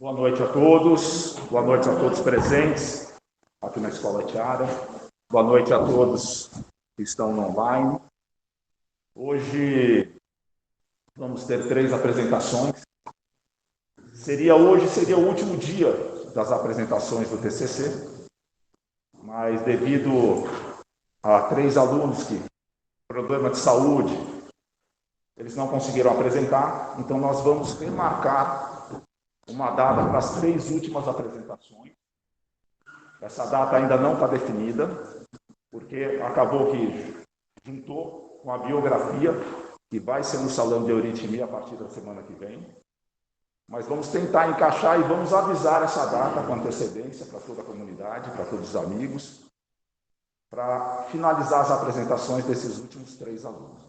Boa noite a todos, boa noite a todos presentes aqui na Escola Tiara, boa noite a todos que estão no online. Hoje vamos ter 3 apresentações. Hoje seria o último dia das apresentações do TCC, mas devido a 3 alunos que problema de saúde, eles não conseguiram apresentar, então nós vamos remarcar uma data para as 3 últimas apresentações. Essa data ainda não está definida, porque acabou que juntou com a biografia, que vai ser no salão de euritmia a partir da semana que vem. Mas vamos tentar encaixar e vamos avisar essa data com antecedência para toda a comunidade, para todos os amigos, para finalizar as apresentações desses últimos 3 alunos.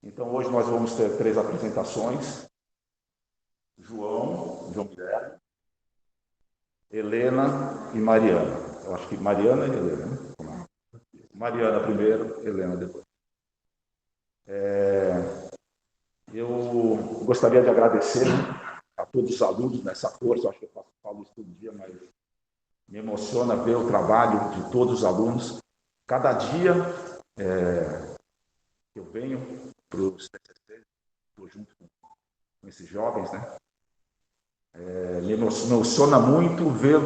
Então, hoje nós vamos ter 3 apresentações. João Guilherme, Helena e Mariana. Eu acho que Mariana e Helena, né? Mariana primeiro, Helena depois. Eu gostaria de agradecer a todos os alunos nessa força. Eu acho que eu falo isso todo dia, mas me emociona ver o trabalho de todos os alunos. Cada dia que eu venho para os TCC, estou junto com esses jovens, né? Me emociona muito ver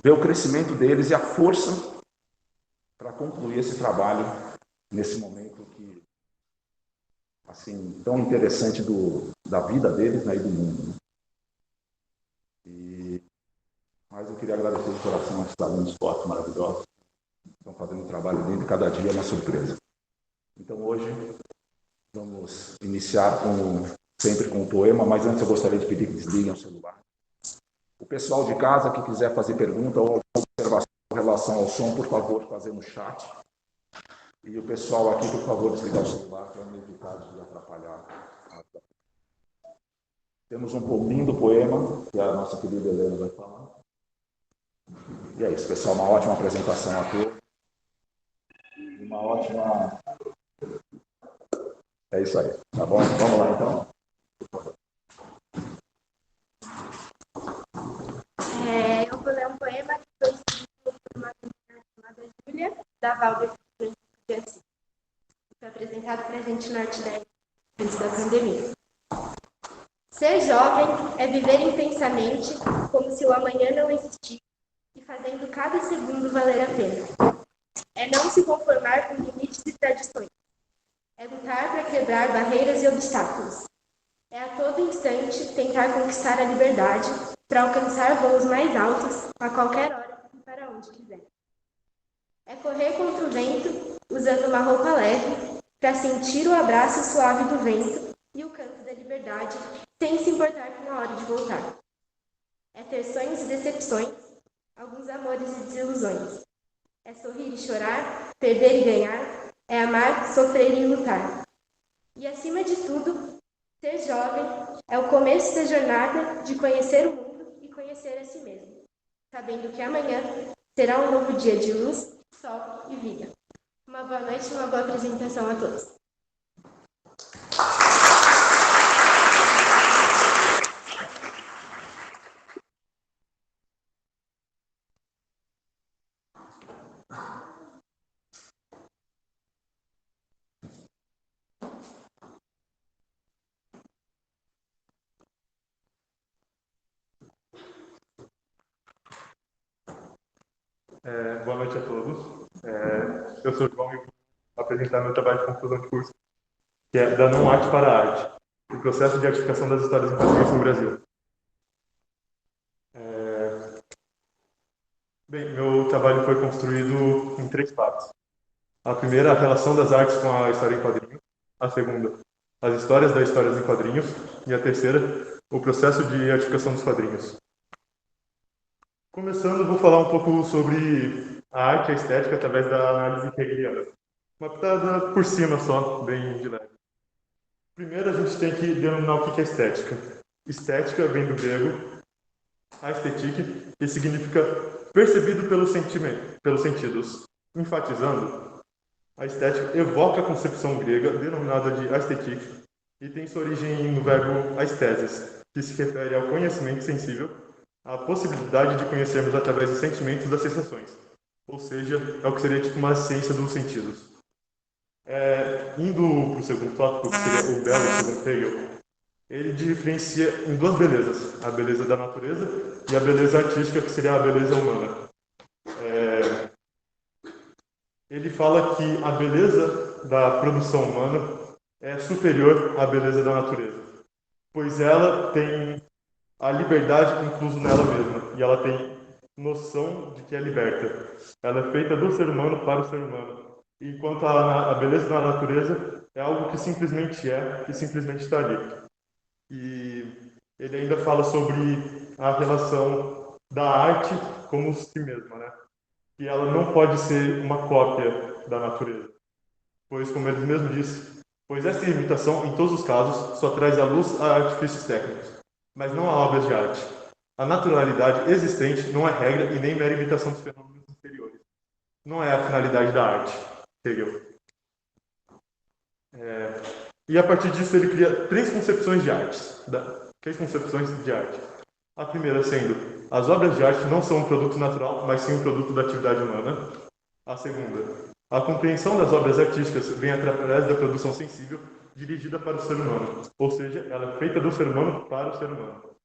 o crescimento deles e a força para concluir esse trabalho nesse momento que, assim, tão interessante da vida deles, né, e do mundo. Mas eu queria agradecer de coração a esses alunos fortes, maravilhosos, que estão fazendo um trabalho lindo, cada dia é uma surpresa. Então, hoje, vamos iniciar sempre com um poema, mas antes eu gostaria de pedir que desliguem o celular. O pessoal de casa que quiser fazer pergunta ou observação em relação ao som, por favor, fazer no chat. E o pessoal aqui, por favor, desligar o celular para me evitar de atrapalhar. Temos um lindo poema que a nossa querida Helena vai falar. E é isso, pessoal, uma ótima apresentação a todos. Uma ótima... É isso aí, tá bom? Vamos lá, então. Eu vou ler um poema que foi escrito por uma menina chamada Júlia, da Valder de Assis. Foi apresentado para a gente no Arte 10, antes da pandemia. Ser jovem é viver intensamente, como se o amanhã não existisse, e fazendo cada segundo valer a pena. É não se conformar com limites e tradições. É lutar para quebrar barreiras e obstáculos. É a todo instante tentar conquistar a liberdade para alcançar voos mais altos a qualquer hora e para onde quiser. É correr contra o vento usando uma roupa leve para sentir o abraço suave do vento e o canto da liberdade sem se importar com a hora de voltar. É ter sonhos e decepções, alguns amores e desilusões. É sorrir e chorar, perder e ganhar, é amar, sofrer e lutar. E acima de tudo, ser jovem é o começo da jornada de conhecer o mundo e conhecer a si mesmo, sabendo que amanhã será um novo dia de luz, sol e vida. Uma boa noite e uma boa apresentação a todos. Boa noite a todos. Eu sou o João e vou apresentar meu trabalho de conclusão de curso, que é da não arte para a arte, o processo de artificação das histórias em quadrinhos no Brasil. Bem, meu trabalho foi construído em 3 partes. A primeira, a relação das artes com a história em quadrinhos. A segunda, as histórias das histórias em quadrinhos. E a terceira, o processo de artificação dos quadrinhos. Começando, vou falar um pouco sobre a arte e a estética através da análise hegeliana. Uma pitada por cima só, bem de leve. Primeiro, a gente tem que denominar o que é estética. Estética vem do grego aesthetic, que significa percebido pelos sentidos. Enfatizando, a estética evoca a concepção grega denominada de aesthetic e tem sua origem no verbo aesthesis, que se refere ao conhecimento sensível, a possibilidade de conhecermos através dos sentimentos das sensações, ou seja, é o que seria tipo uma ciência dos sentidos. Indo para o segundo tópico, que seria o belo, segundo Hegel, ele diferencia em duas belezas, a beleza da natureza e a beleza artística, que seria a beleza humana. Ele fala que a beleza da produção humana é superior à beleza da natureza, pois ela tem a liberdade incluso nela mesma, e ela tem noção de que é liberta. Ela é feita do ser humano para o ser humano, enquanto a beleza da natureza é algo que simplesmente é, que simplesmente está ali. E ele ainda fala sobre a relação da arte como si mesma, né? Que ela não pode ser uma cópia da natureza, pois, como ele mesmo disse, pois essa imitação, em todos os casos, só traz à luz a artifícios técnicos, mas não a obras de arte. A naturalidade existente não é regra e nem mera imitação dos fenômenos exteriores. Não é a finalidade da arte, Hegel. E a partir disso ele cria três concepções de arte. A primeira sendo, as obras de arte não são um produto natural, mas sim um produto da atividade humana. A segunda, a compreensão das obras artísticas vem através da produção sensível dirigida para o ser humano, ou seja, ela é feita do ser humano para o ser humano.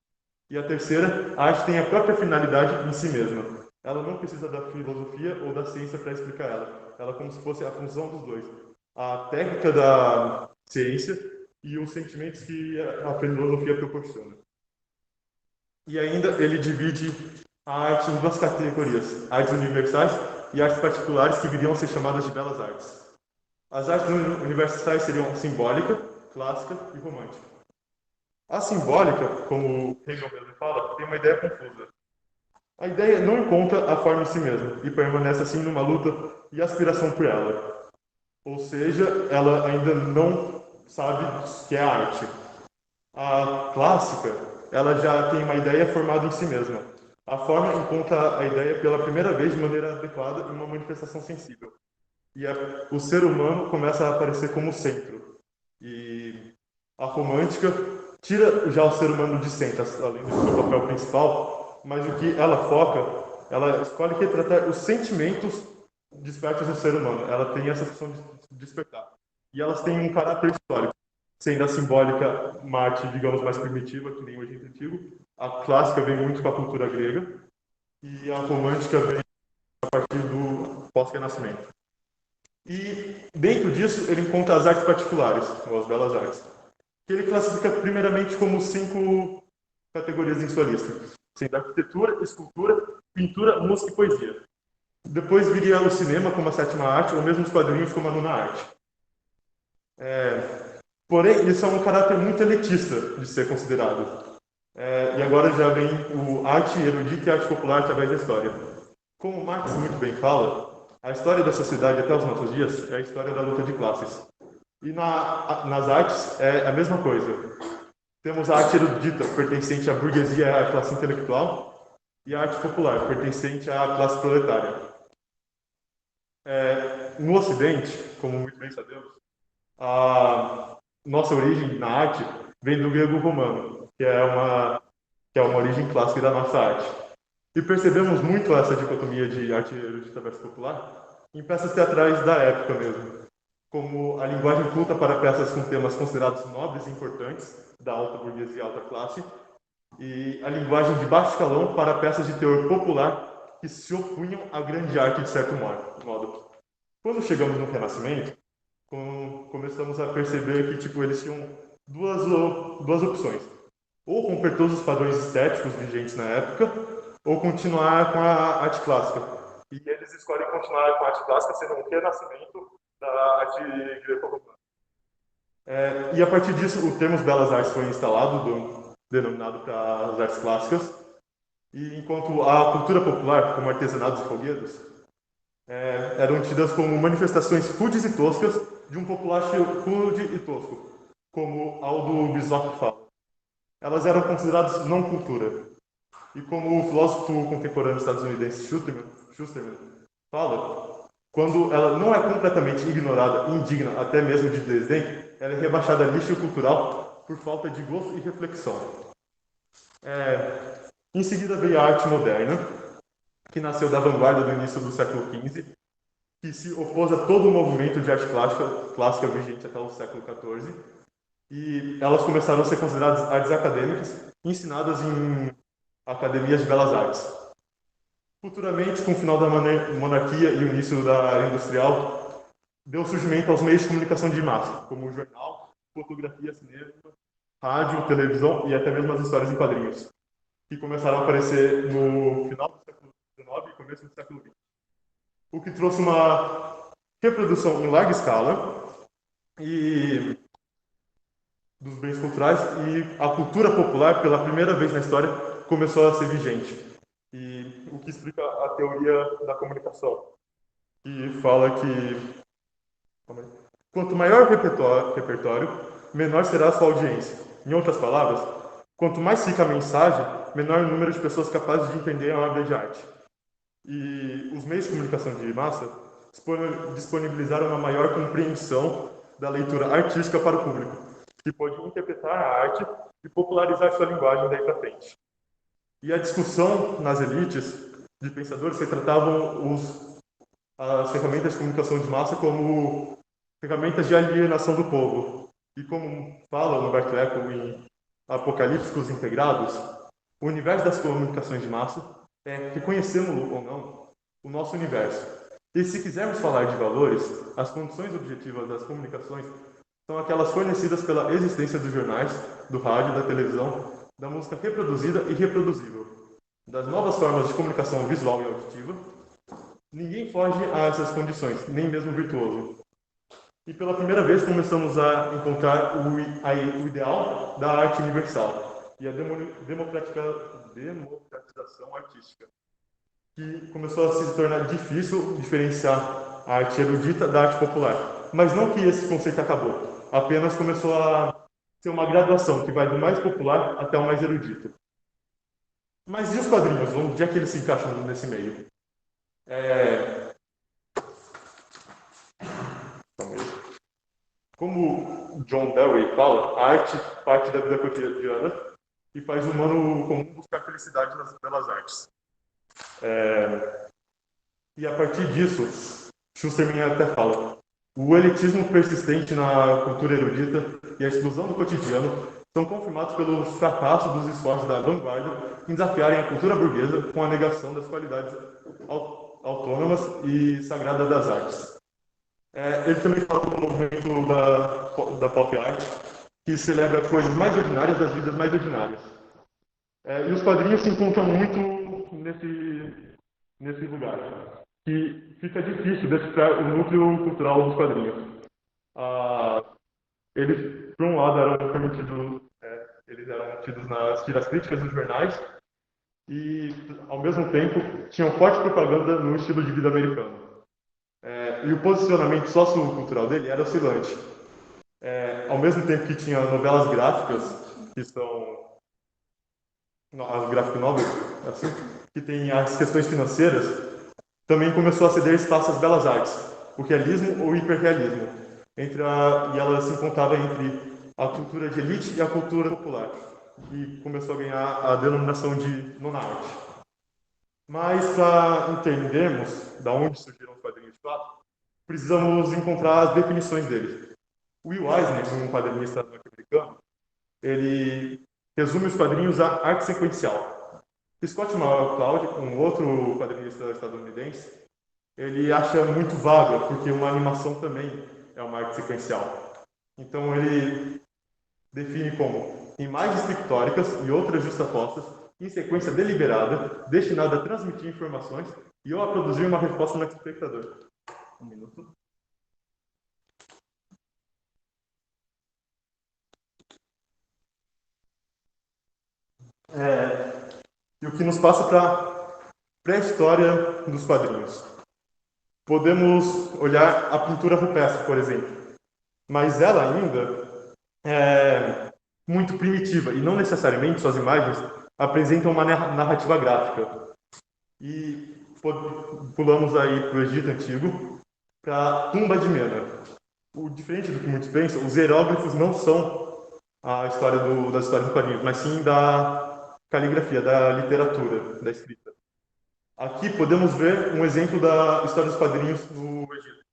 E a terceira, a arte tem a própria finalidade em si mesma. Ela não precisa da filosofia ou da ciência para explicar ela. Ela é como se fosse a função dos dois. A técnica da ciência e os sentimentos que a filosofia proporciona. E ainda ele divide a arte em duas categorias, artes universais e artes particulares, que viriam a ser chamadas de belas artes. As artes universais seriam simbólica, clássica e romântica. A simbólica, como Hegel mesmo fala, tem uma ideia confusa. A ideia não encontra a forma em si mesma e permanece assim numa luta e aspiração por ela. Ou seja, ela ainda não sabe o que é arte. A clássica, ela já tem uma ideia formada em si mesma. A forma encontra a ideia pela primeira vez de maneira adequada em uma manifestação sensível. E o ser humano começa a aparecer como centro. E a romântica tira já o ser humano de centro, além do seu papel principal, mas o que ela foca, ela escolhe retratar os sentimentos despertos do ser humano. Ela tem essa função de despertar. E elas têm um caráter histórico, sendo a simbólica uma arte, digamos, mais primitiva, que nem o Egito Antigo. A clássica vem muito com a cultura grega, e a romântica vem a partir do pós-renascimento. E dentro disso ele encontra as artes particulares, ou as belas artes, que ele classifica primeiramente como 5 categorias em sua lista, sendo arquitetura, escultura, pintura, música e poesia. Depois viria o cinema como a 7ª arte, ou mesmo os quadrinhos como a 9ª arte. Porém, isso é um caráter muito elitista de ser considerado. E agora já vem o arte erudita e arte popular através da história. Como Marx muito bem fala, a história da sociedade até os nossos dias é a história da luta de classes. E nas artes é a mesma coisa. Temos a arte erudita, pertencente à burguesia e à classe intelectual, e a arte popular, pertencente à classe proletária. No Ocidente, como muito bem sabemos, a nossa origem na arte vem do grego-romano, que é uma origem clássica da nossa arte. E percebemos muito essa dicotomia de arte erudita versus popular em peças teatrais da época mesmo, como a linguagem culta para peças com temas considerados nobres e importantes, da alta burguesia e alta classe, e a linguagem de baixo escalão para peças de teor popular que se opunham à grande arte de certo modo. Quando chegamos no Renascimento, começamos a perceber que eles tinham duas opções. Ou romper todos os padrões estéticos vigentes na época, ou continuar com a arte clássica. E eles escolhem continuar com a arte clássica, sendo um renascimento da arte greco-romana. E a partir disso, o termo belas artes foi instalado, denominado para as artes clássicas, e enquanto a cultura popular, como artesanatos e folguedos, eram tidas como manifestações rudes e toscas de um populacho rude e tosco, como Aldo Bisocchi fala. Elas eram consideradas não cultura. E como o filósofo contemporâneo estadunidense Schusterman fala, quando ela não é completamente ignorada e indigna, até mesmo de desdém, ela é rebaixada a lixo cultural por falta de gosto e reflexão. Em seguida veio a arte moderna, que nasceu da vanguarda do início do século XV, que se opôs a todo o movimento de arte clássica vigente até o século XIV, e elas começaram a ser consideradas artes acadêmicas, ensinadas em academias de belas artes. Futuramente, com o final da monarquia e o início da era industrial, deu surgimento aos meios de comunicação de massa, como o jornal, fotografia, cinema, rádio, televisão e até mesmo as histórias em quadrinhos, que começaram a aparecer no final do século XIX e começo do século XX. O que trouxe uma reprodução em larga escala e dos bens culturais, e a cultura popular, pela primeira vez na história, começou a ser vigente. E o que explica a teoria da comunicação, que fala que quanto maior o repertório, menor será a sua audiência. Em outras palavras, quanto mais rica a mensagem, menor o número de pessoas capazes de entender a obra de arte. E os meios de comunicação de massa disponibilizaram uma maior compreensão da leitura artística para o público, que pode interpretar a arte e popularizar sua linguagem daí para frente. E a discussão nas elites de pensadores retratavam as ferramentas de comunicação de massa como ferramentas de alienação do povo. E como fala o Humberto Eco em Apocalípticos Integrados, o universo das comunicações de massa é, reconhecemos ou não, o nosso universo. E se quisermos falar de valores, as condições objetivas das comunicações são aquelas fornecidas pela existência dos jornais, do rádio, da televisão, da música reproduzida e reproduzível, das novas formas de comunicação visual e auditiva. Ninguém foge a essas condições, nem mesmo o virtuoso. E pela primeira vez começamos a encontrar o ideal da arte universal e a democratização artística, que começou a se tornar difícil diferenciar a arte erudita da arte popular. Mas não que esse conceito acabou, apenas começou a ser uma graduação que vai do mais popular até o mais erudito. Mas e os quadrinhos? Onde é que eles se encaixam nesse meio? Como John Dewey fala, a arte parte da vida cotidiana e faz o humano comum buscar felicidade nas belas artes. E a partir disso, Schusterman até fala, o elitismo persistente na cultura erudita e a exclusão do cotidiano são confirmados pelo fracasso dos esforços da vanguarda em desafiarem a cultura burguesa com a negação das qualidades autônomas e sagradas das artes. Ele também fala do movimento da pop art, que celebra coisas mais ordinárias das vidas mais ordinárias. E os quadrinhos se encontram muito nesse lugar, que fica difícil decifrar o núcleo cultural dos quadrinhos. Eles, por um lado, eles eram tidos nas tiras críticas dos jornais e, ao mesmo tempo, tinham forte propaganda no estilo de vida americano. E o posicionamento sociocultural dele era oscilante. Ao mesmo tempo que tinha novelas gráficas, que são as graphic novels, assim, que tem as questões financeiras, também começou a ceder espaço às belas artes, o realismo ou o hiperrealismo, e ela se encontrava entre a cultura de elite e a cultura popular, e começou a ganhar a denominação de nona arte. Mas, para entendermos de onde surgiram os quadrinhos de fato, precisamos encontrar as definições deles. Will Eisner, um quadrinista norte-americano, ele resume os quadrinhos à arte sequencial. Scott McCloud, um outro quadrinista estadunidense, ele acha muito vaga, porque uma animação também é uma arte sequencial. Então ele define como imagens pictóricas e outras justapostas em sequência deliberada, destinada a transmitir informações e ou a produzir uma resposta no espectador. Um minuto. E o que nos passa para a pré-história dos quadrinhos. Podemos olhar a pintura rupestre, por exemplo, mas ela ainda é muito primitiva e não necessariamente suas imagens apresentam uma narrativa gráfica. E pulamos aí para o Egito Antigo, para a tumba de Mena. Diferente do que muitos pensam, os hieróglifos não são a história das histórias dos quadrinhos, mas sim da caligrafia, da literatura, da escrita. Aqui podemos ver um exemplo da história dos quadrinhos no Egito.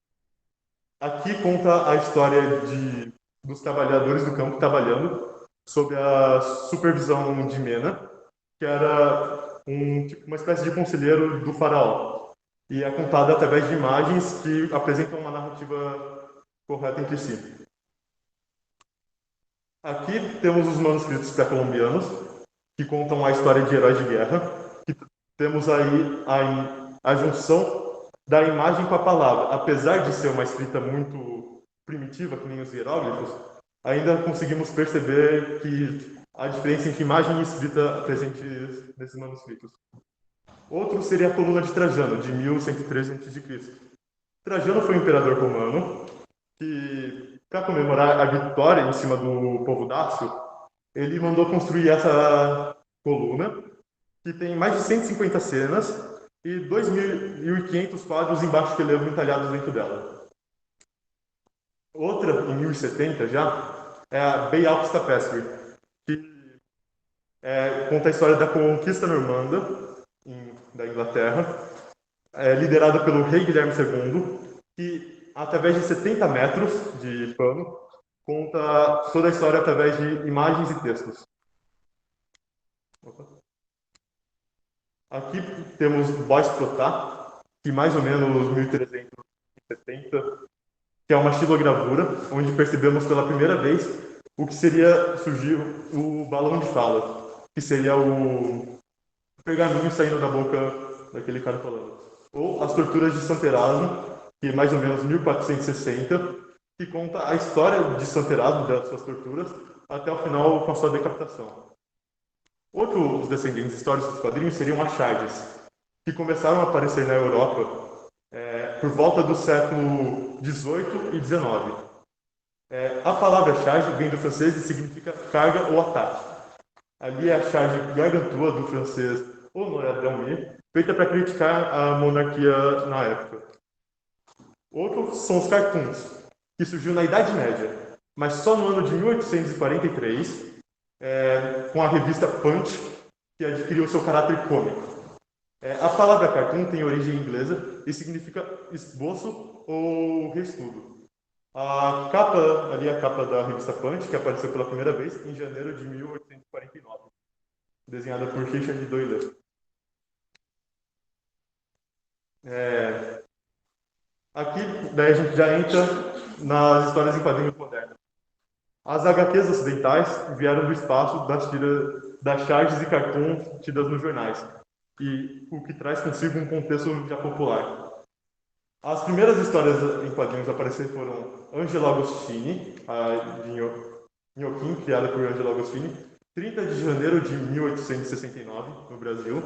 Aqui conta a história dos trabalhadores do campo trabalhando sob a supervisão de Mena, que era uma espécie de conselheiro do faraó. E é contada através de imagens que apresentam uma narrativa correta entre si. Aqui temos os manuscritos pré-colombianos, que contam a história de heróis de guerra. E temos aí a junção da imagem com a palavra. Apesar de ser uma escrita muito primitiva, que nem os hieróglifos, ainda conseguimos perceber que a diferença entre imagem e escrita presente nesses manuscritos. Outro seria a coluna de Trajano, de 1113 a.C. Trajano foi um imperador romano que, para comemorar a vitória em cima do povo dácio, ele mandou construir essa coluna, que tem mais de 150 cenas e 2.500 quadros embaixo de relevo entalhados dentro dela. Outra, em 1070 já, é a Beowulf Tapestry, que conta a história da conquista normanda da Inglaterra, liderada pelo rei Guilherme II, que, através de 70 metros de pano, conta toda a história através de imagens e textos. Aqui temos Bois Protá, que mais ou menos 1370, que é uma xilogravura, onde percebemos pela primeira vez o que seria surgir o balão de fala, que seria o pergaminho saindo da boca daquele cara falando. Ou as torturas de Santo Erasmo, que é mais ou menos 1460, que conta a história de Santo Erasmo, das suas torturas, até o final com a sua decapitação. Outros descendentes históricos dos quadrinhos seriam as charges, que começaram a aparecer na Europa por volta do século XVIII e XIX. A palavra charge vem do francês e significa carga ou ataque. Ali é a charge gargantua do francês Honoré d'Aumy, feita para criticar a monarquia na época. Outros são os cartoons, que surgiu na Idade Média, mas só no ano de 1843, com a revista Punch, que adquiriu seu caráter cômico. A palavra cartoon tem origem inglesa e significa esboço ou reestudo. A capa, ali é a capa da revista Punch, que apareceu pela primeira vez em janeiro de 1849, desenhada por Richard Doyle. Aqui, daí a gente já entra nas histórias em quadrinhos modernas. As HQs ocidentais vieram do espaço das charges e cartoons tidas nos jornais, e o que traz consigo um contexto já popular. As primeiras histórias em quadrinhos a aparecer foram Angelo Agostini, a de Nhoquim, criada por Angelo Agostini, 30 de janeiro de 1869, no Brasil.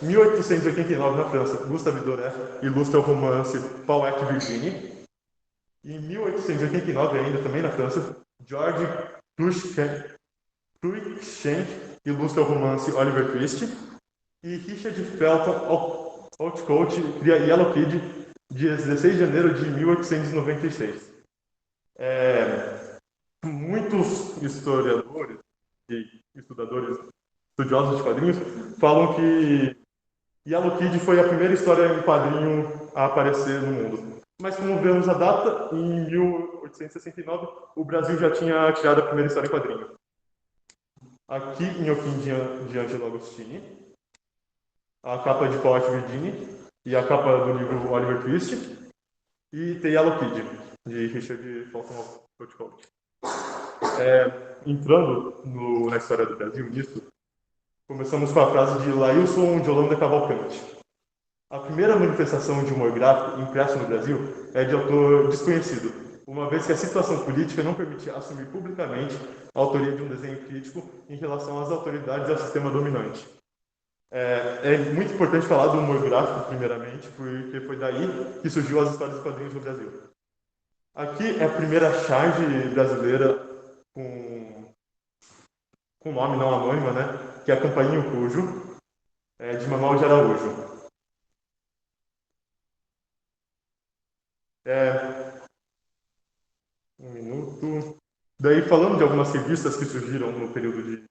1889, na França, Gustave Doré ilustra o romance Paulette Virginie. Em 1889, ainda também na França, George Cruikshank ilustra o romance Oliver Twist. E Richard Felton Outcoat cria Yellow Kid, dia 16 de janeiro de 1896. Muitos historiadores e estudiosos de quadrinhos falam que Yellow Kid foi a primeira história em quadrinho a aparecer no mundo. Mas como vemos a data, em 1869, o Brasil já tinha criado a primeira história em quadrinho. Aqui, em Nhoquim de Angelo Agostini, a capa de Paulette Virginie e a capa do livro Oliver Twist, e The Yellow Kid, de Richard Felton Outcoat. Entrando na história do Brasil nisso, começamos com a frase de Lailson de Holanda Cavalcante. A primeira manifestação de humor gráfico impresso no Brasil é de autor desconhecido, uma vez que a situação política não permitia assumir publicamente a autoria de um desenho crítico em relação às autoridades e ao sistema dominante. É muito importante falar do humor gráfico, primeiramente, porque foi daí que surgiu as histórias de quadrinhos no Brasil. Aqui é a primeira charge brasileira com nome não anônima, né? Que é a Campainha e o Cujo, de Manuel de Araújo. Um minuto. Daí, falando de algumas revistas que surgiram no período de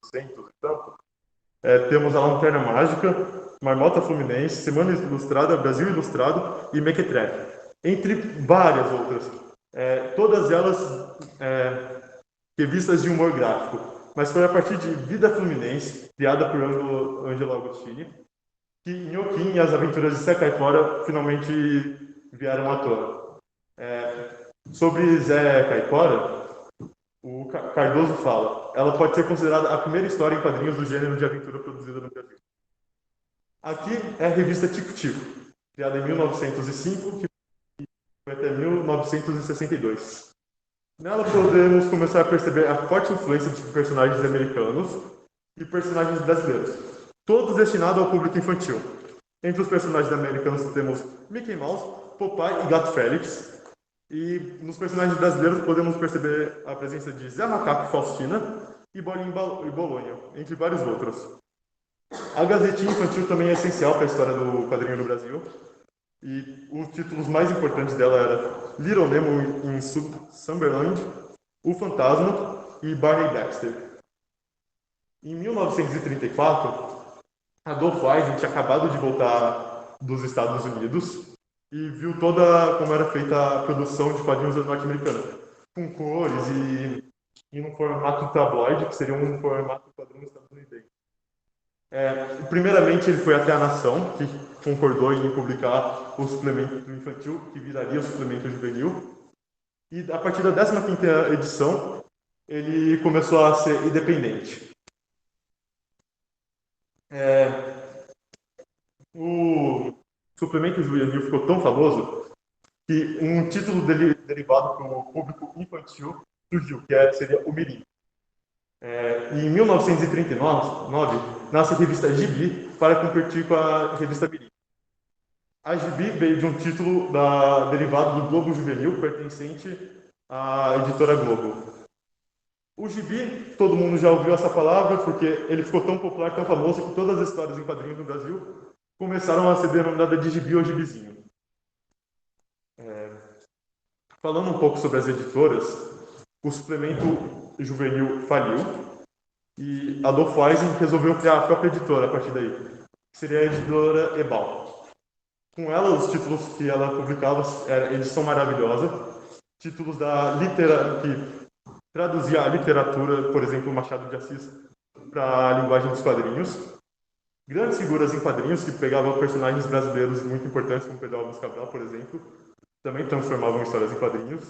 1800 e tanto, temos a Lanterna Mágica, Marmota Fluminense, Semana Ilustrada, Brasil Ilustrado e Mequetrefe, entre várias outras. Todas elas revistas de humor gráfico. Mas foi a partir de Vida Fluminense, criada por Ângelo Agostini, que Nhoquim e as Aventuras de Zé Caipora finalmente vieram à tona. Sobre Zé Caipora, o Cardoso fala: ela pode ser considerada a primeira história em quadrinhos do gênero de aventura produzida no Brasil. Aqui é a revista Tico Tico, criada em 1905, que foi até 1962. Nela podemos começar a perceber a forte influência de personagens americanos e personagens brasileiros, todos destinados ao público infantil. Entre os personagens americanos temos Mickey Mouse, Popeye e Gato Félix. E nos personagens brasileiros podemos perceber a presença de Zé Macaco e Faustina e Bolinha e Bolonha, entre vários outros. A Gazetinha Infantil também é essencial para a história do quadrinho no Brasil. E os títulos mais importantes dela eram Little Nemo em Slumberland, O Fantasma e Barney Baxter. Em 1934, Adolfo Eisen tinha acabado de voltar dos Estados Unidos e viu toda como era feita a produção de quadrinhos norte-americanos, com cores e num formato tabloide, que seria um formato padrão estadunidense. Primeiramente, ele foi até a Nação, que concordou em publicar o suplemento infantil, que viraria o suplemento juvenil. E a partir da 15ª edição, ele começou a ser independente. O suplemento juvenil ficou tão famoso que um título derivado para o público infantil surgiu, que seria o Mirim. Em 1939, nasce a revista Gibi para competir com a revista Mirim. A Gibi veio de um título derivado do Globo Juvenil, pertencente à editora Globo. O Gibi, todo mundo já ouviu essa palavra, porque ele ficou tão popular, tão famoso, que todas as histórias em quadrinhos no Brasil começaram a ser denominadas de Gibi ou Gibizinho. Falando um pouco sobre as editoras, o suplemento juvenil faliu e Adolfo Eisen resolveu criar a própria editora a partir daí, que seria a editora Ebal. Com ela, os títulos que ela publicava eram Edição Maravilhosa, títulos que traduzia a literatura, por exemplo, Machado de Assis, para a linguagem dos quadrinhos. Grandes figuras em quadrinhos que pegavam personagens brasileiros muito importantes, como Pedro Álvares Cabral, por exemplo, também transformavam histórias em quadrinhos.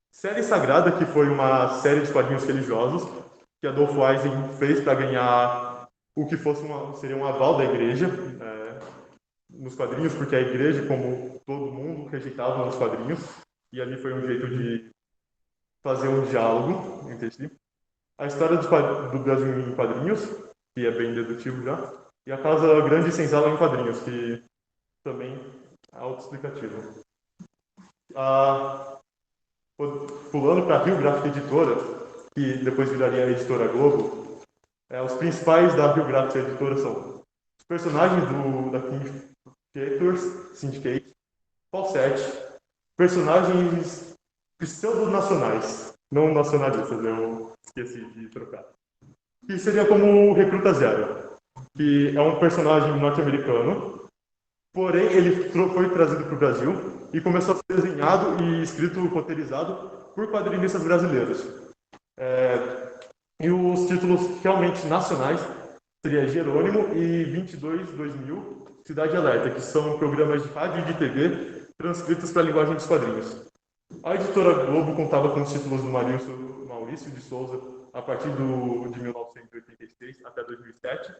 Série Sagrada, que foi uma série de quadrinhos religiosos que Adolfo Eisen fez para ganhar o que seria um aval da igreja nos quadrinhos, porque a igreja, como todo mundo, rejeitava os quadrinhos, e ali foi um jeito de fazer um diálogo entre si. A história do Brasil em quadrinhos, que é bem dedutivo já, e a Casa Grande e Senzala em quadrinhos, que também é autoexplicativo. Pulando para a Rio Gráfica Editora, que depois viraria a Editora Globo, os principais da Rio Gráfica Editora são os personagens da King Creators Syndicate, Falsete, personagens pseudo-nacionais, não nacionalistas, eu esqueci de trocar. Que seria como o Recruta Zero, que é um personagem norte-americano, porém ele foi trazido para o Brasil e começou a ser desenhado e escrito, roteirizado por quadrinistas brasileiros. E os títulos realmente nacionais seria Jerônimo e 22-2000, Cidade Alerta, que são programas de rádio e de TV transcritos para a linguagem dos quadrinhos. A editora Globo contava com os títulos do Maurício de Souza a partir de 1986 até 2007,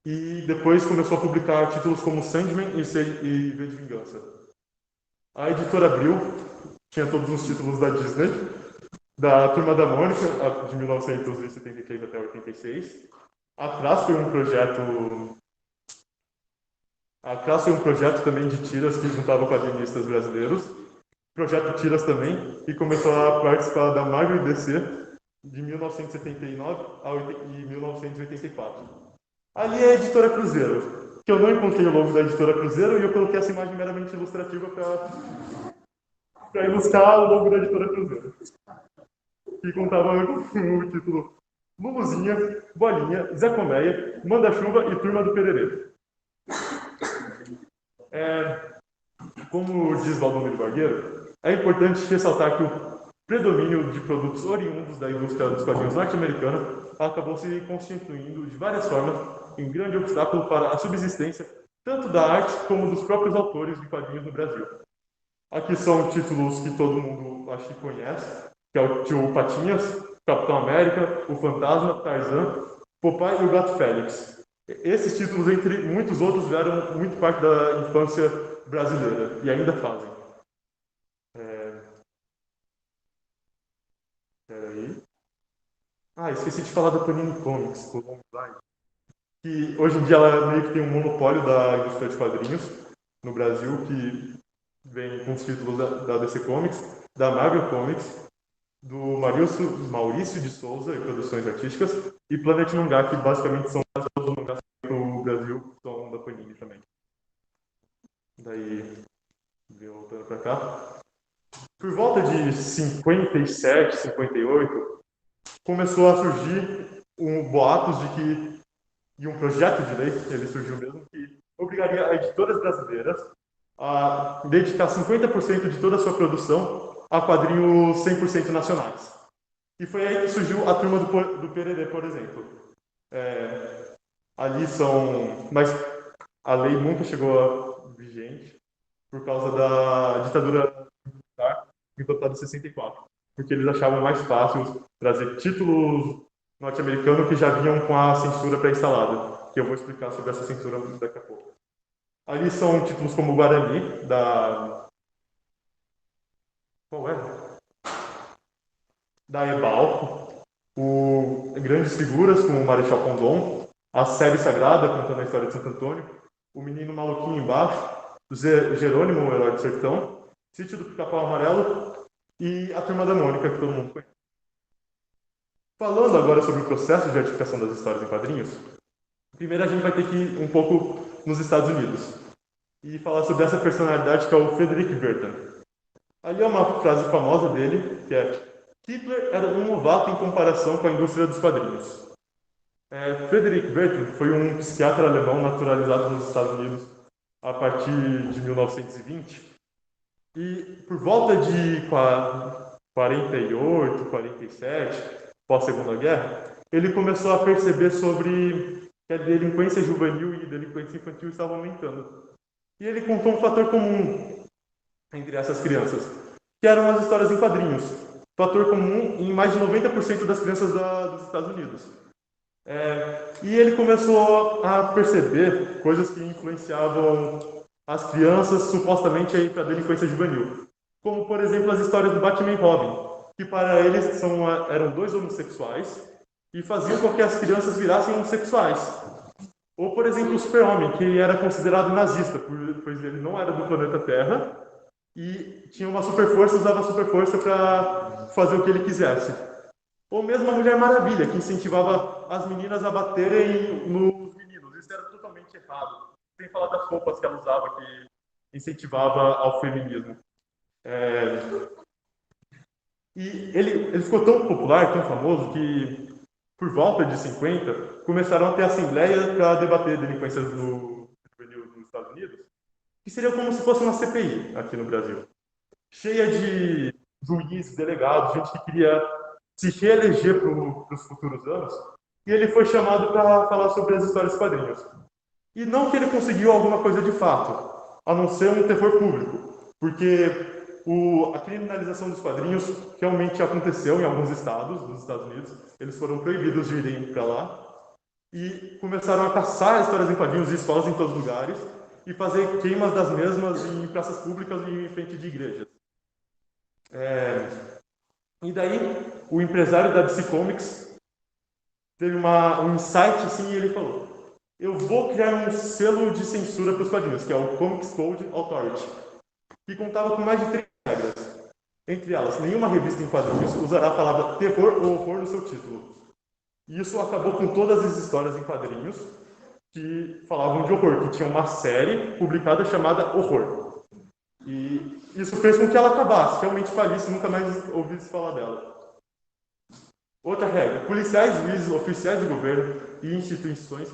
e depois começou a publicar títulos como Sandman e V de Vingança. A editora Abril tinha todos os títulos da Disney, da Turma da Mônica, de 1973 até 86. A Crass foi um projeto também de tiras que juntava quadrinistas brasileiros. Projeto Tiras também, e começou a participar da Marvel DC de 1979 e 1984. Ali é a Editora Cruzeiro, que eu não encontrei o logo da Editora Cruzeiro e eu coloquei essa imagem meramente ilustrativa para ilustrar o logo da Editora Cruzeiro, que contava com o título Luluzinha, Bolinha, Zé Colmeia, Manda-Chuva e Turma do Pererê. Como diz Valdomiro Bargueiro, é importante ressaltar que o predomínio de produtos oriundos da indústria dos quadrinhos norte-americana acabou se constituindo de várias formas em grande obstáculo para a subsistência tanto da arte como dos próprios autores de quadrinhos no Brasil. Aqui são títulos que todo mundo acho que conhece, que é o Tio Patinhas, Capitão América, O Fantasma, Tarzan, Popeye e o Gato Félix. Esses títulos, entre muitos outros, vieram muito parte da infância brasileira e ainda fazem. Peraí. Esqueci de falar da Panini Comics, que hoje em dia ela meio que tem um monopólio da indústria de quadrinhos no Brasil, que vem com os títulos da DC Comics, da Marvel Comics, do Maurício de Souza e Produções Artísticas, e Planet Mangá, que basicamente são os mangás no Brasil, que são da Panini também. Daí, voltando para cá. Por volta de 57, 58, começou a surgir boatos de que, e um projeto de lei, ele surgiu mesmo, que obrigaria editoras brasileiras a dedicar 50% de toda a sua produção a quadrinhos 100% nacionais. E foi aí que surgiu a Turma do Pererê, por exemplo. Mas a lei nunca chegou a vigente por causa da ditadura militar implantada em 64, porque eles achavam mais fácil trazer títulos norte-americanos que já vinham com a censura pré-instalada, que eu vou explicar sobre essa censura daqui a pouco. Ali são títulos como Guarani, Qual é? Da Ebal, grandes figuras como o Marechal Condom, a Série Sagrada, contando a história de Santo Antônio, o Menino Maluquinho Embaixo, o Jerônimo, o Herói do Sertão, Sítio do Pica-Pau Amarelo e a Turma da Mônica, que todo mundo conhece. Falando agora sobre o processo de artificação das histórias em quadrinhos, primeiro a gente vai ter que ir um pouco nos Estados Unidos e falar sobre essa personalidade que é o Frederick Burton. Ali é uma frase famosa dele, que é: Hitler era um novato em comparação com a indústria dos quadrinhos. Frederick Burton foi um psiquiatra alemão naturalizado nos Estados Unidos a partir de 1920 e por volta de 48, 47, pós-Segunda Guerra, ele começou a perceber sobre que a delinquência juvenil e a delinquência infantil estavam aumentando. E ele contou um fator comum entre essas crianças, que eram as histórias em quadrinhos. Fator comum em mais de 90% das crianças dos Estados Unidos. E ele começou a perceber coisas que influenciavam as crianças supostamente para a delinquência juvenil. Como, por exemplo, as histórias do Batman e Robin, que para eles eram dois homossexuais e faziam com que as crianças virassem homossexuais. Ou, por exemplo, o Super-Homem, que era considerado nazista, pois ele não era do planeta Terra e tinha uma super-força, usava a super-força para fazer o que ele quisesse. Ou mesmo a Mulher Maravilha, que incentivava as meninas a baterem nos meninos. Isso era totalmente errado. Sem falar das roupas que ela usava, que incentivava ao feminismo. E ele ficou tão popular, tão famoso, que por volta de 50, começaram a ter assembleias para debater delinquências do juvenil nos Estados Unidos, que seria como se fosse uma CPI aqui no Brasil. Cheia de juízes, delegados, gente que queria se reeleger para os futuros anos, e ele foi chamado para falar sobre as histórias de quadrinhos. E não que ele conseguiu alguma coisa de fato, a não ser um terror público, porque a criminalização dos quadrinhos realmente aconteceu em alguns estados dos Estados Unidos. Eles foram proibidos de irem para lá e começaram a caçar histórias em quadrinhos e escolas em todos os lugares e fazer queimas das mesmas em praças públicas e em frente de igrejas. E daí, o empresário da DC Comics teve um insight assim, e ele falou: eu vou criar um selo de censura para os quadrinhos, que é o Comics Code Authority, que contava com mais de 30 regras. Entre elas, nenhuma revista em quadrinhos usará a palavra terror ou horror no seu título. E isso acabou com todas as histórias em quadrinhos que falavam de horror, que tinha uma série publicada chamada Horror. E isso fez com que ela acabasse, realmente falisse, nunca mais ouvisse falar dela. Outra regra: policiais, juízes, oficiais do governo e instituições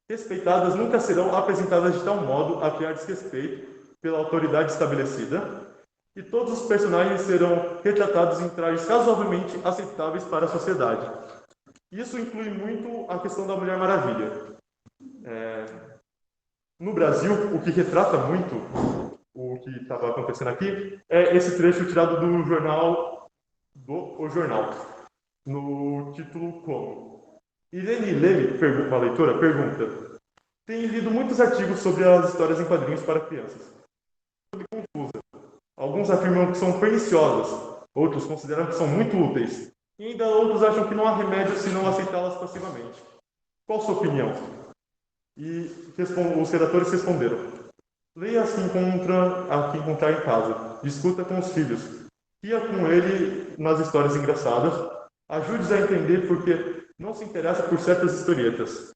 respeitadas nunca serão apresentadas de tal modo a criar desrespeito pela autoridade estabelecida, e todos os personagens serão retratados em trajes razoavelmente aceitáveis para a sociedade. Isso inclui muito a questão da Mulher Maravilha. No Brasil, o que retrata muito o que estava acontecendo aqui é esse trecho tirado do jornal O Jornal, no título como Irene Leme, uma leitora, pergunta: tenho lido muitos artigos sobre as histórias em quadrinhos para crianças. Confusa. Alguns afirmam que são perniciosas, outros consideram que são muito úteis, e ainda outros acham que não há remédio se não aceitá-las passivamente. Qual sua opinião? E os redatores responderam: leia as que encontrar em casa, discuta com os filhos, ria com ele nas histórias engraçadas, ajude-os a entender porque não se interessa por certas historietas.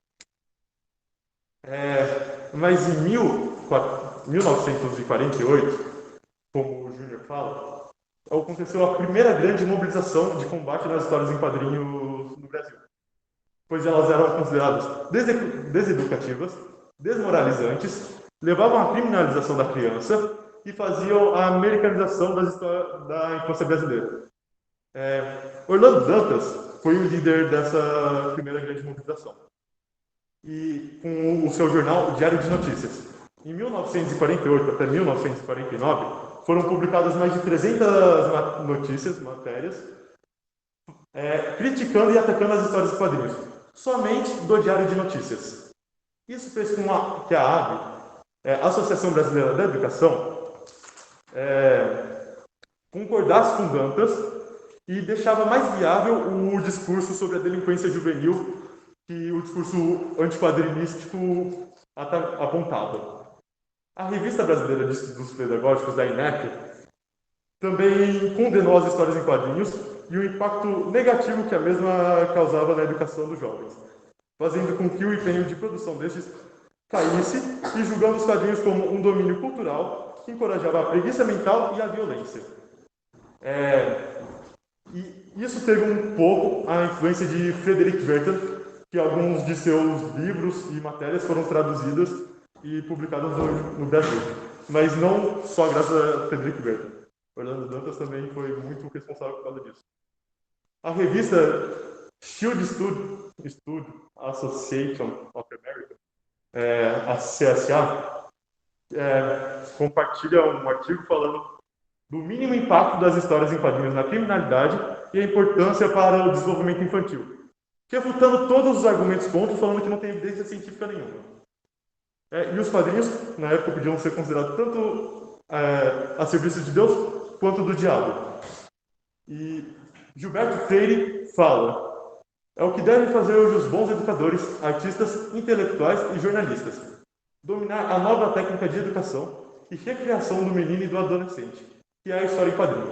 Mas em 1948, como o Júnior fala, aconteceu a primeira grande mobilização de combate nas histórias em quadrinhos no Brasil, pois elas eram consideradas deseducativas, desmoralizantes, levavam à criminalização da criança e faziam a americanização das histórias da infância brasileira. Orlando Dantas foi o líder dessa primeira grande mobilização, e com o seu jornal o Diário de Notícias. Em 1948 até 1949, foram publicadas mais de 300 matérias, criticando e atacando as histórias de quadrinhos, somente do Diário de Notícias. Isso fez com que a ABE, Associação Brasileira da Educação, concordasse com Dantas e deixava mais viável o discurso sobre a delinquência juvenil que o discurso antiquadrinístico apontava. A Revista Brasileira de Estudos Pedagógicos, da INEP, também condenou as histórias em quadrinhos e o impacto negativo que a mesma causava na educação dos jovens, fazendo com que o empenho de produção destes caísse e julgando os quadrinhos como um domínio cultural que encorajava a preguiça mental e a violência. E isso teve um pouco a influência de Frederic Berton, que alguns de seus livros e matérias foram traduzidas e publicadas no Brasil. Mas não só graças a Frederic Berton. Orlando Dantas também foi muito responsável por causa disso. A revista Shield Study Association of America, a CSA, compartilha um artigo falando do mínimo impacto das histórias em quadrinhos na criminalidade e a importância para o desenvolvimento infantil, refutando todos os argumentos contra, falando que não tem evidência científica nenhuma. E os quadrinhos, na época, podiam ser considerados tanto a serviço de Deus quanto do diabo. E Gilberto Freire fala: é o que devem fazer hoje os bons educadores, artistas, intelectuais e jornalistas. Dominar a nova técnica de educação e recriação do menino e do adolescente, que é a história em quadrinho.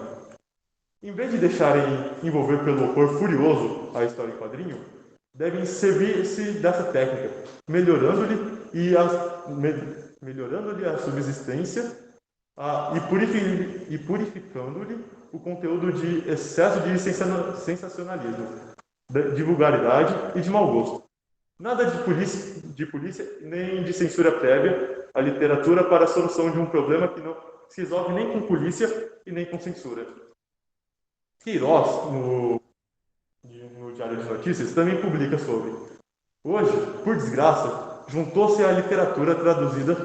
Em vez de deixarem envolver pelo horror furioso a história em quadrinho, devem servir-se dessa técnica, melhorando-lhe a subsistência e purificando-lhe o conteúdo de excesso de sensacionalismo, de vulgaridade e de mau gosto. Nada de polícia nem de censura prévia à literatura para a solução de um problema que não se resolve nem com polícia e nem com censura. Queiroz, no Diário de Notícias, também publica sobre: hoje, por desgraça, juntou-se à literatura traduzida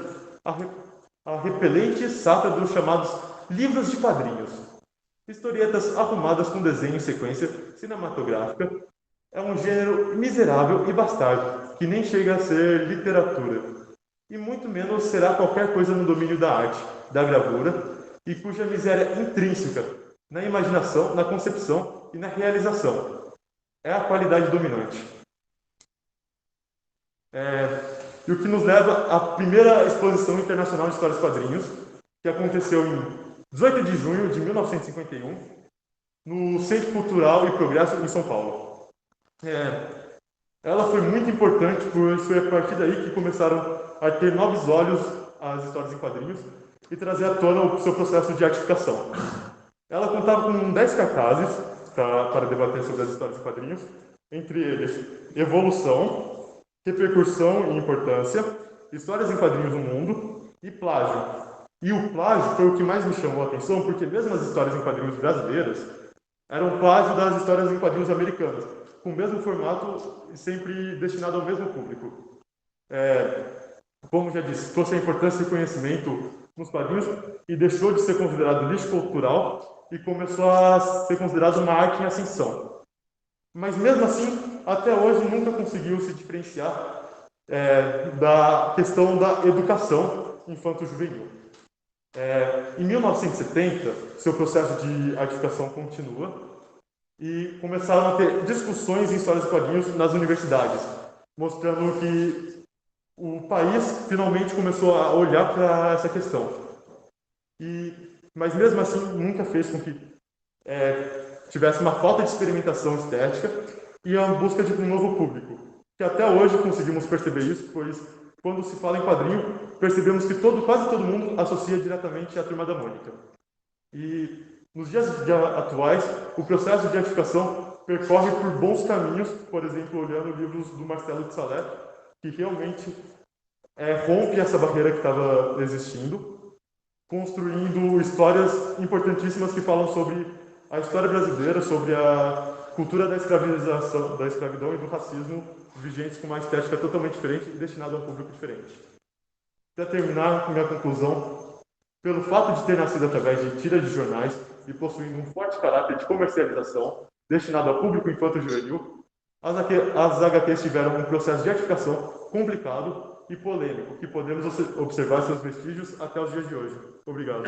a repelente safra dos chamados livros de quadrinhos. Historietas arrumadas com desenho em sequência cinematográfica é um gênero miserável e bastardo, que nem chega a ser literatura, e muito menos será qualquer coisa no domínio da arte, da gravura, e cuja miséria intrínseca na imaginação, na concepção e na realização é a qualidade dominante. E o que nos leva à primeira exposição internacional de histórias e quadrinhos, que aconteceu em 18 de junho de 1951, no Centro Cultural e Progresso, em São Paulo. Ela foi muito importante, pois foi a partir daí que começaram a ter novos olhos às histórias em quadrinhos e trazer à tona o seu processo de artificação. Ela contava com 10 cartazes para debater sobre as histórias em quadrinhos, entre eles evolução, repercussão e importância, histórias em quadrinhos no mundo e plágio. E o plágio foi o que mais me chamou a atenção, porque mesmo as histórias em quadrinhos brasileiras eram plágio das histórias em quadrinhos americanas, com o mesmo formato e sempre destinado ao mesmo público. Como já disse, trouxe a importância e conhecimento nos quadrinhos e deixou de ser considerado lixo cultural e começou a ser considerado uma arte em ascensão. Mas mesmo assim, até hoje nunca conseguiu se diferenciar da questão da educação infanto-juvenil. Em 1970, seu processo de artificação continua e começaram a ter discussões em histórias de quadrinhos nas universidades, mostrando que o país finalmente começou a olhar para essa questão. Mas mesmo assim, nunca fez com que tivesse uma falta de experimentação estética e a busca de um novo público. Que até hoje conseguimos perceber isso, pois quando se fala em quadrinho, percebemos que quase todo mundo associa diretamente à Turma da Mônica. E nos dias atuais, o processo de artificação percorre por bons caminhos, por exemplo, olhando livros do Marcelo de Salé, que realmente rompe essa barreira que estava existindo, construindo histórias importantíssimas que falam sobre a história brasileira, sobre a cultura da escravização, da escravidão e do racismo, vigentes com uma estética totalmente diferente e destinada a um público diferente. Para terminar, minha conclusão, pelo fato de ter nascido através de tiras de jornais e possuindo um forte caráter de comercialização destinado ao público infanto-juvenil, as HQs tiveram um processo de artificação complicado e polêmico, que podemos observar seus vestígios até os dias de hoje. Obrigado.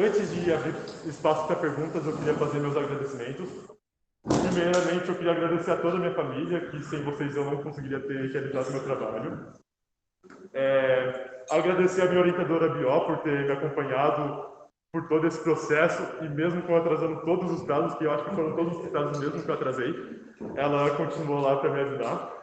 Antes de abrir espaço para perguntas, eu queria fazer meus agradecimentos. Primeiramente, eu queria agradecer a toda a minha família, que sem vocês eu não conseguiria ter realizado meu trabalho. Agradecer a minha orientadora Bió por ter me acompanhado por todo esse processo e mesmo com atrasando todos os prazos, que eu acho que foram todos os prazos mesmo que eu atrasei, ela continuou lá para me ajudar.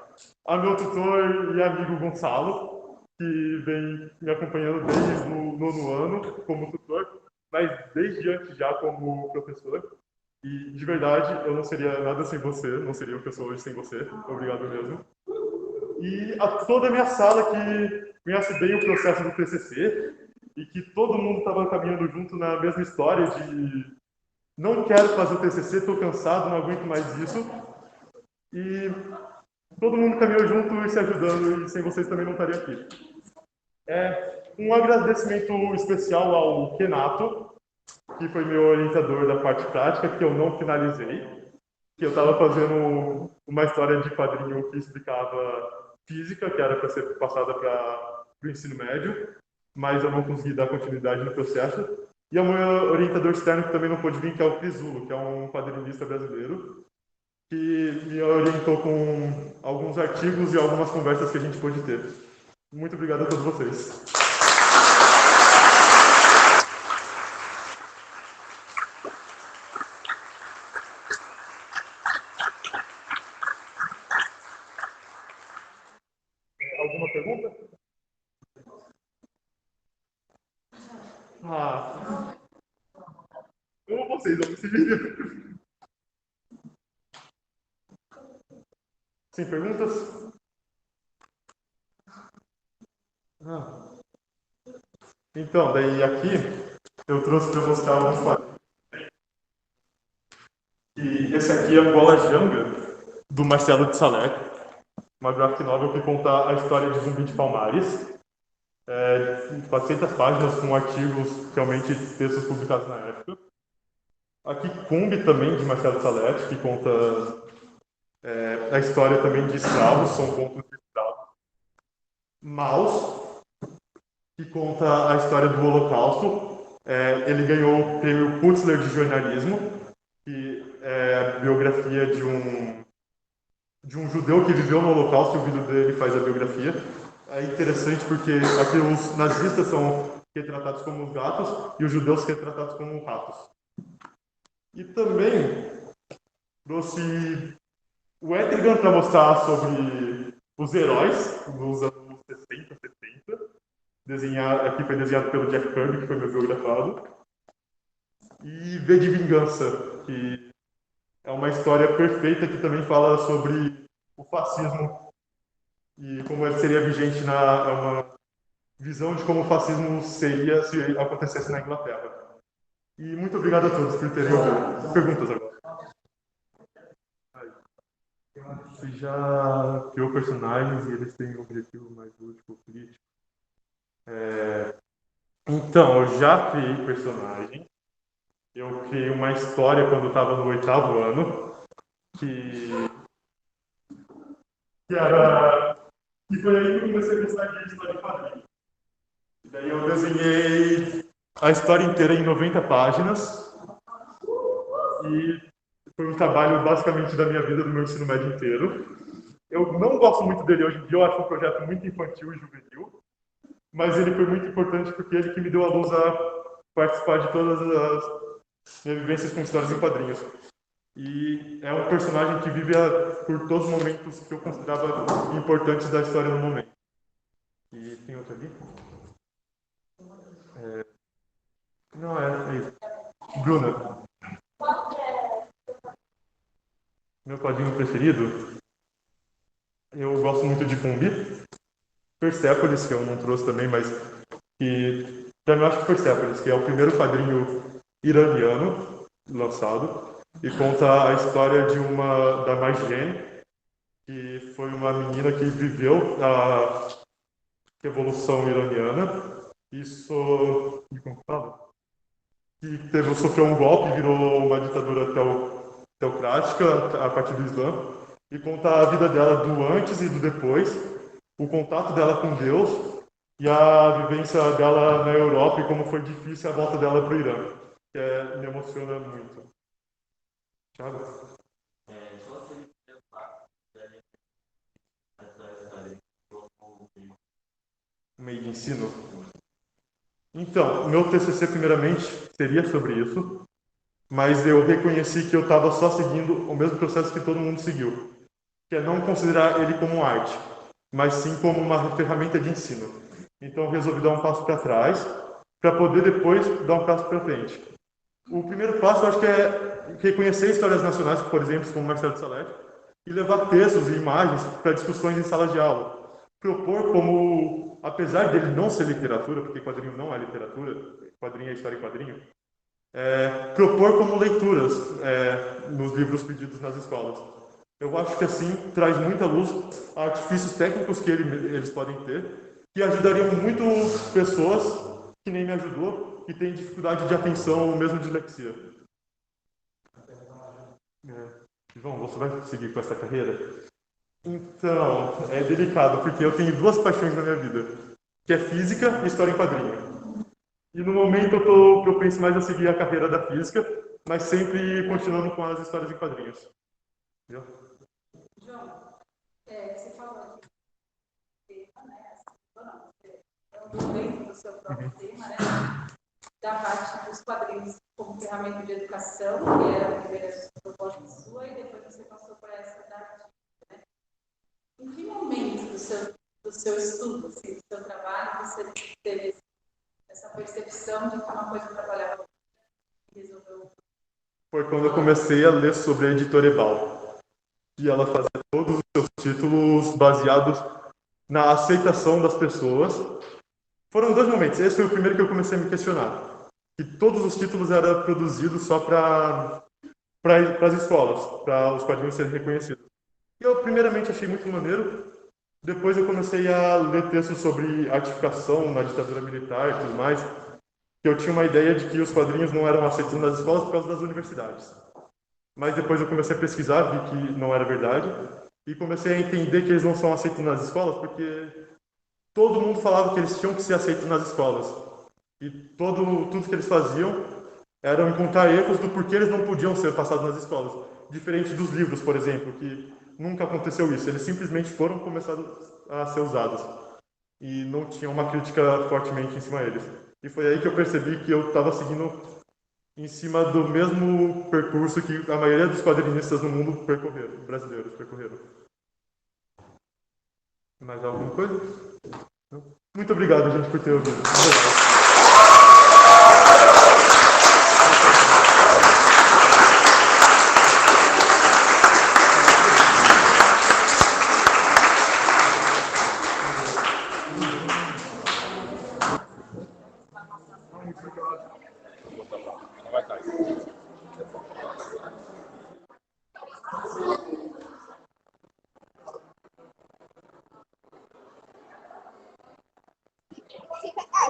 A meu tutor e amigo Gonçalo, que vem me acompanhando desde o 9º ano como tutor, mas desde antes já como professor. E, de verdade, eu não seria nada sem você, não seria o que eu sou hoje sem você. Obrigado mesmo. E a toda a minha sala que conhece bem o processo do TCC e que todo mundo estava caminhando junto na mesma história de não quero fazer o TCC, estou cansado, não aguento mais isso. E todo mundo caminhou junto e se ajudando, e sem vocês também não estaria aqui. Um agradecimento especial ao Kenato, que foi meu orientador da parte prática, que eu não finalizei, que eu estava fazendo uma história de quadrinho que explicava física, que era para ser passada para o ensino médio, mas eu não consegui dar continuidade no processo. E ao meu orientador externo, que também não pôde vir, que é o Crisulo, que é um quadrinista brasileiro, que me orientou com alguns artigos e algumas conversas que a gente pôde ter. Muito obrigado a todos vocês. Alguma pergunta? Eu amo vocês, eu me sem perguntas? Então, daí aqui eu trouxe para mostrar alguns quadrinhos. E esse aqui é Angola Janga, do Marcelo de Salé, uma graphic novel que conta a história de Zumbi de Palmares. 400 páginas com artigos, realmente textos publicados na época. Aqui Kumbi também, de Marcelo de Salé, que conta a história também de escravos, são contos de escravos. Maus, que conta a história do Holocausto. Ele ganhou o prêmio Putzler de jornalismo, que é a biografia de um judeu que viveu no Holocausto, e o filho dele faz a biografia. é interessante porque aqui os nazistas são retratados como gatos e os judeus retratados como ratos. E também trouxe o Etrigan para mostrar sobre os heróis nos anos 60, 70. Aqui foi desenhado pelo Jack Kirby, que foi meu biografado. E V de Vingança, que é uma história perfeita que também fala sobre o fascismo e como ele seria vigente é uma visão de como o fascismo seria se acontecesse na Inglaterra. E muito obrigado a todos por terem ouvido. Perguntas agora. Você já criou personagens e eles têm um objetivo mais lúdico, político? Então, eu já criei personagem. Eu criei uma história quando eu estava no 8º ano, que era... E foi aí que eu comecei a gostar de história em quadrinhos. E daí eu desenhei a história inteira em 90 páginas. E foi um trabalho basicamente da minha vida, do meu ensino médio inteiro. Eu não gosto muito dele hoje em dia, eu acho um projeto muito infantil e juvenil. Mas ele foi muito importante porque ele que me deu a luz a participar de todas as minhas vivências com histórias em quadrinhos. E é um personagem que vive por todos os momentos que eu considerava importantes da história no momento. E tem outro ali? Não, é isso. Bruna. Meu quadrinho preferido? Eu gosto muito de Bumbi. Persepolis, que eu não trouxe também, mas que para mim eu acho que Persepolis, que é o primeiro quadrinho iraniano lançado e conta a história da Marjane, que foi uma menina que viveu a Revolução Iraniana. Isso, como fala? Que sofreu um golpe, virou uma ditadura teocrática a partir do Islã, e conta a vida dela do antes e do depois, o contato dela com Deus e a vivência dela na Europa e como foi difícil a volta dela para o Irã, que me emociona muito. Thiago? Meio de ensino? Então, meu TCC, primeiramente, seria sobre isso, mas eu reconheci que eu estava só seguindo o mesmo processo que todo mundo seguiu, que é não considerar ele como arte, mas sim como uma ferramenta de ensino. Então, eu resolvi dar um passo para trás, para poder depois dar um passo para frente. O primeiro passo, eu acho que é reconhecer histórias nacionais, por exemplo, como Marcelo de Salete, e levar textos e imagens para discussões em sala de aula. Propor como, apesar dele não ser literatura, porque quadrinho não é literatura, quadrinho é história em quadrinho, propor como leituras nos livros pedidos nas escolas. Eu acho que assim traz muita luz a artifícios técnicos que eles podem ter, que ajudariam muito pessoas que nem me ajudou, que têm dificuldade de atenção ou mesmo dislexia. João, você vai seguir com essa carreira? Então, é delicado, porque eu tenho duas paixões na minha vida, que é física e história em quadrinho. E no momento eu penso mais em seguir a carreira da física, mas sempre continuando com as histórias em quadrinhos. Entendeu? João, você falou aqui do tema, né? Dentro do seu próprio tema, né? Da parte dos quadrinhos como ferramenta de educação, que era a primeira proposta sua, e depois você passou para essa da arte, né? Em que momento do seu estudo, assim, do seu trabalho, você teve essa percepção de que uma coisa trabalhava e resolveu? Foi quando eu comecei a ler sobre a editora Ebal. E ela fazia todos os seus títulos baseados na aceitação das pessoas. Foram dois momentos. Esse foi o primeiro que eu comecei a me questionar. Que todos os títulos eram produzidos só para as escolas, para os quadrinhos serem reconhecidos. E eu, primeiramente, achei muito maneiro. Depois eu comecei a ler textos sobre artificação na ditadura militar e tudo mais. Que eu tinha uma ideia de que os quadrinhos não eram aceitos nas escolas por causa das universidades. Mas depois eu comecei a pesquisar, vi que não era verdade. E comecei a entender que eles não são aceitos nas escolas porque todo mundo falava que eles tinham que ser aceitos nas escolas. E tudo que eles faziam era encontrar erros do porquê eles não podiam ser passados nas escolas. Diferente dos livros, por exemplo, que nunca aconteceu isso. Eles simplesmente foram começados a ser usados. e não tinha uma crítica fortemente em cima deles. E foi aí que eu percebi que eu estava seguindo em cima do mesmo percurso que a maioria dos quadrinistas no mundo brasileiros percorreram. Mais alguma coisa? Muito obrigado, gente, por ter ouvido.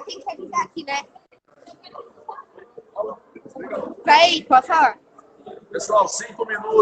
Tem que avisar aqui, né? Vai aí, pode falar. Pessoal, 5 minutos.